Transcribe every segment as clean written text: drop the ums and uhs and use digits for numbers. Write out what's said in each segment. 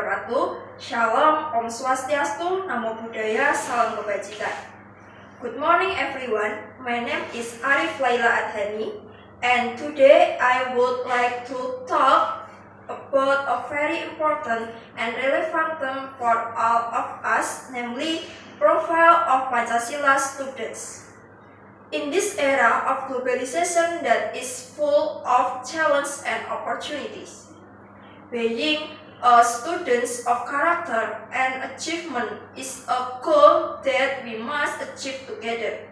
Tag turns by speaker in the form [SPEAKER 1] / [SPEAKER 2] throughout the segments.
[SPEAKER 1] wabarakatuh. Shalom, Om Swastiastu, Namo Buddhaya, Salam Kebajikan. Good morning everyone, my name is Arif Laila Adhani, and today I would like to talk about a very important and relevant term for all of us, namely profile of Pancasila students. In this era of globalization that is full of challenges and opportunities, being students of character and achievement is a goal that we must achieve together.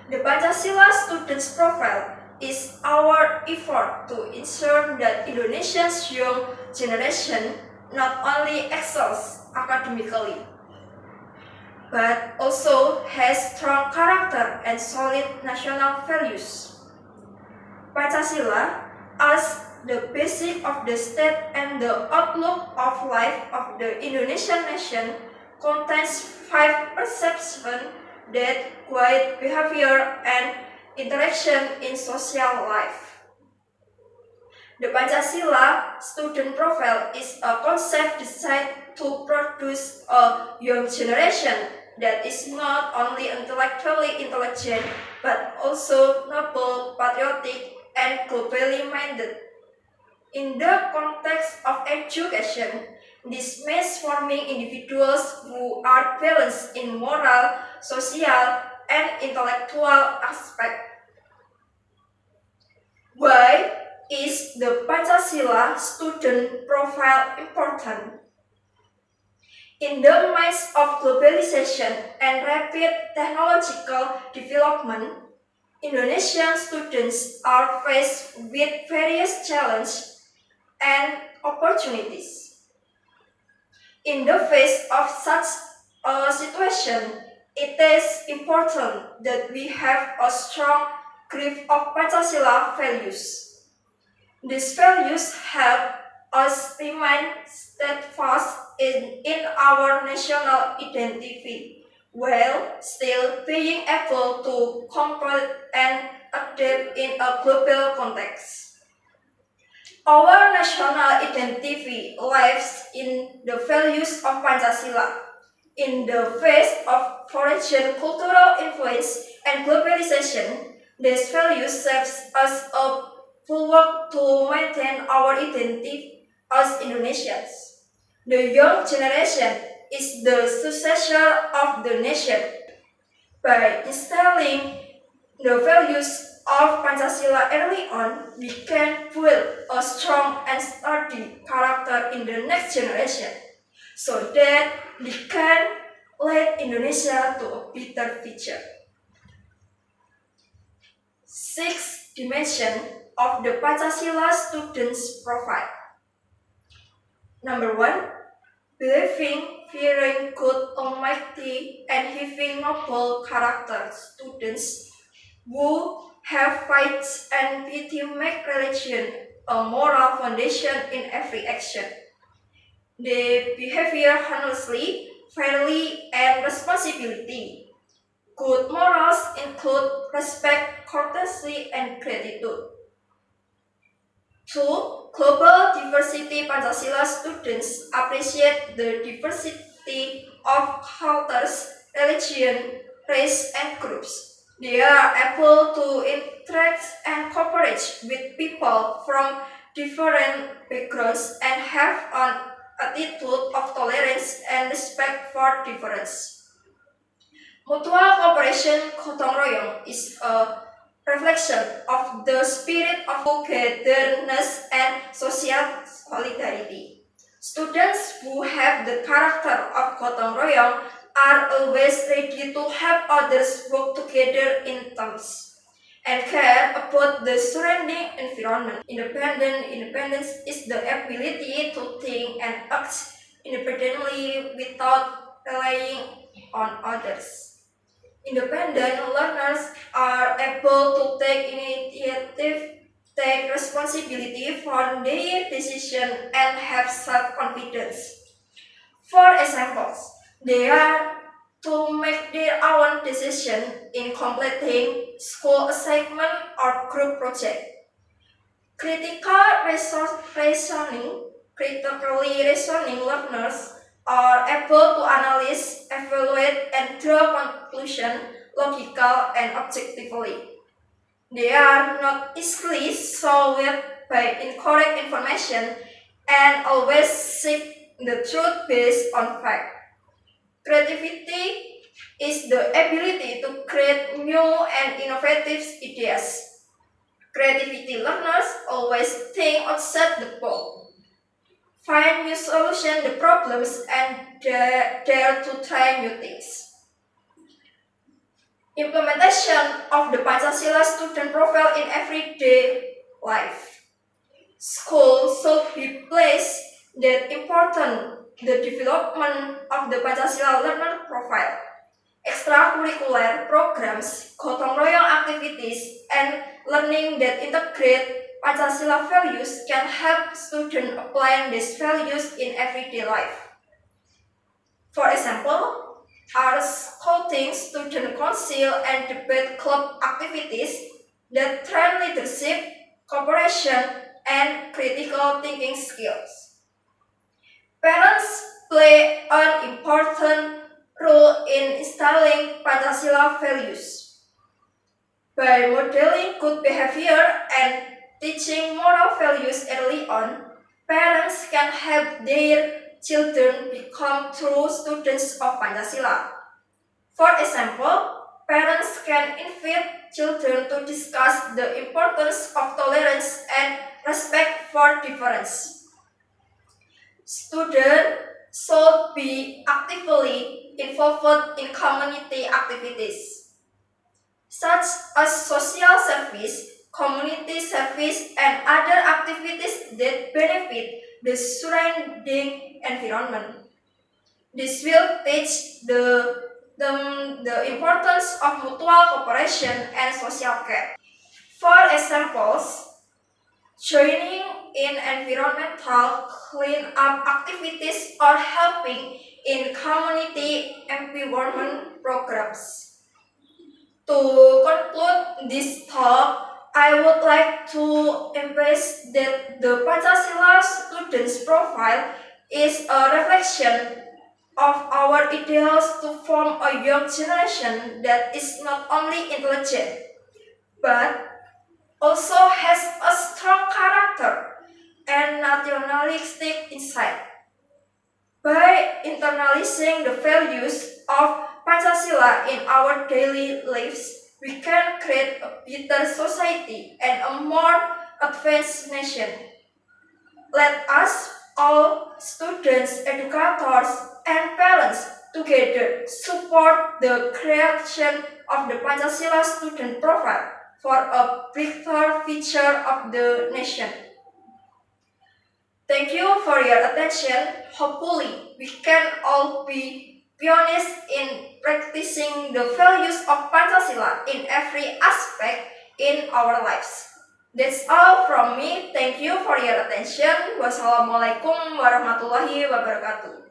[SPEAKER 1] The Pancasila students profile is our effort to ensure that Indonesia's young generation not only excels academically, but also has strong character and solid national values. Pancasila, as the basic of the state and the outlook of life of the Indonesian nation, contains 5 perceptions that guide behavior and interaction in social life. The Pancasila student profile is a concept designed to produce a young generation that is not only intellectually intelligent but also noble, patriotic, and globally minded. In the context of education, this means forming individuals who are balanced in moral, social, and intellectual aspects. Why is the Pancasila student profile important? In the midst of globalization and rapid technological development, Indonesian students are faced with various challenges and opportunities. In the face of such a situation, it is important that we have a strong grip of Pancasila values. These values help us remain steadfast in our national identity, while still being able to compete and adapt in a global context. Our national identity lies in the values of Pancasila. In the face of foreign cultural influence and globalization, these values serve as a bulwark to maintain our identity as Indonesians. The young generation is the successor of the nation. By instilling the values of Pancasila early on, we can build a strong and sturdy character in the next generation, so that we can lead Indonesia to a better future. 6 dimensions of the Pancasila students' profile. Number 1, believing, fearing God Almighty, and having noble character. Students who have faith and piety make religion a moral foundation in every action. They behavior honestly, fairly, and responsibility. Good morals include respect, courtesy, and gratitude. 2. Global diversity. Pancasila students appreciate the diversity of cultures, religion, race, and groups. They are able to interact and cooperate with people from different backgrounds and have an attitude of tolerance and respect for difference. Mutual cooperation, gotong royong, is a reflection of the spirit of togetherness and social solidarity. Students who have the character of gotong royong are always ready to help others work together in teams and care about the surrounding environment. Independence is the ability to think and act independently without relying on others. Independent learners are able to take initiative, take responsibility for their decisions, and have self-confidence. For examples, they are to make their own decision in completing school assignment or group project. Critical reasoning critically reasoning learners are able to analyze, evaluate, and draw conclusions logical and objectively. They are not easily swayed by incorrect information and always seek the truth based on fact. Creativity is the ability to create new and innovative ideas. Creativity learners always think outside the box, find new solutions to problems, and dare to try new things. Implementation of the Pancasila student profile in everyday life. School should be placed that important the development of the Pancasila learner profile. Extracurricular programs, gotong royong activities, and learning that integrate Pancasila values can help students applying these values in everyday life. For example, are scouting, student council, and debate club activities that train leadership, cooperation, and critical thinking skills. Parents play an important role in instilling Pancasila values. By modeling good behavior and teaching moral values early on, parents can help their children become true students of Pancasila. For example, parents can invite children to discuss the importance of tolerance and respect for difference. Students should be actively involved in community activities, such as social service, community service, and other activities that benefit the surrounding environment. This will teach the importance of mutual cooperation and social care. For examples, joining in environmental clean-up activities or helping in community environment programs. To conclude this talk, I would like to emphasize that the Pancasila students' profile is a reflection of our ideals to form a young generation that is not only intelligent, but also has a strong character and nationalistic insight. By internalizing the values of Pancasila in our daily lives, we can create a better society and a more advanced nation. Let us, all students, educators, and parents together support the creation of the Pancasila student profile for a brighter future of the nation. Thank you for your attention. Hopefully, we can all be pioneers in practicing the values of Pancasila in every aspect in our lives. That's all from me. Thank you for your attention. Wassalamualaikum warahmatullahi wabarakatuh.